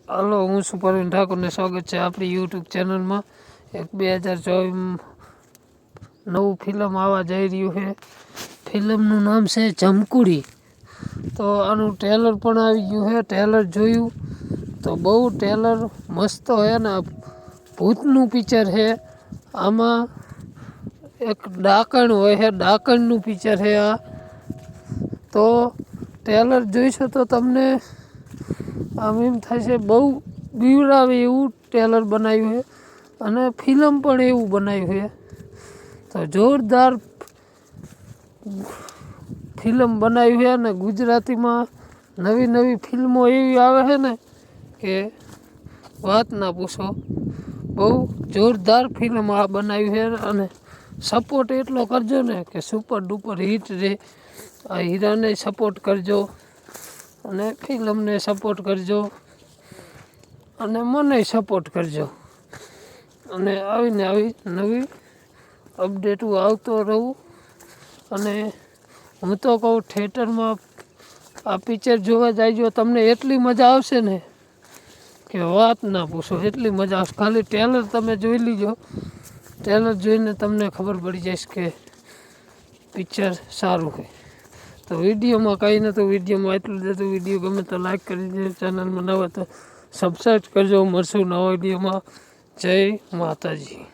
Hello, હું છું પરવીન ઠાકોરને સ્વાગત છે આપણી યુટ્યુબ ચેનલમાં. એક 2024 નવું ફિલ્મ આવવા જઈ રહ્યું છે. ફિલ્મનું નામ છે જમકુડી. તો આનું ટ્રેલર પણ આવી ગયું છે. ટ્રેલર જોયું તો બહુ ટ્રેલર મસ્ત હોય ને. ભૂતનું પિક્ચર છે. આમાં એક ડાકણ હોય છે, ડાકણનું પિક્ચર છે આ. તો ટ્રેલર જોઈશો તો તમને આમ એમ થાય છે બહુ બીવડાવે એવું ટ્રેલર બનાવ્યું છે અને ફિલ્મ પણ એવું બનાવ્યું છે. તો જોરદાર ફિલ્મ બનાવ્યું છે અને ગુજરાતીમાં નવી નવી ફિલ્મો એવી આવે છે ને કે વાત ના પૂછો. બહુ જોરદાર ફિલ્મ આ બનાવી છે અને સપોર્ટ એટલો કરજો ને કે સુપર ડુપર હિટ રહે. આ હીરાને સપોર્ટ કરજો અને ફિલ્મને સપોર્ટ કરજો અને મને સપોર્ટ કરજો. અને આવીને આવી નવી અપડેટો આવતો રહું. અને હું તો કહું થિયેટરમાં આ પિક્ચર જોવા જાયજો, તમને એટલી મજા આવશે ને કે વાત ના પૂછો. એટલી મજા આવશે. ખાલી ટ્રેલર તમે જોઈ લીજો. ટ્રેલર જોઈને તમને ખબર પડી જશે કે પિક્ચર સારું છે. તો વિડીયોમાં કંઈ નહોતું, વિડીયોમાં એટલું જ હતું. વિડીયો ગમે તો લાઈક કરી દેજો, ચેનલમાં નવા તો સબસ્ક્રાઈબ કરજો. મળશું નવા વિડીયોમાં. જય માતાજી.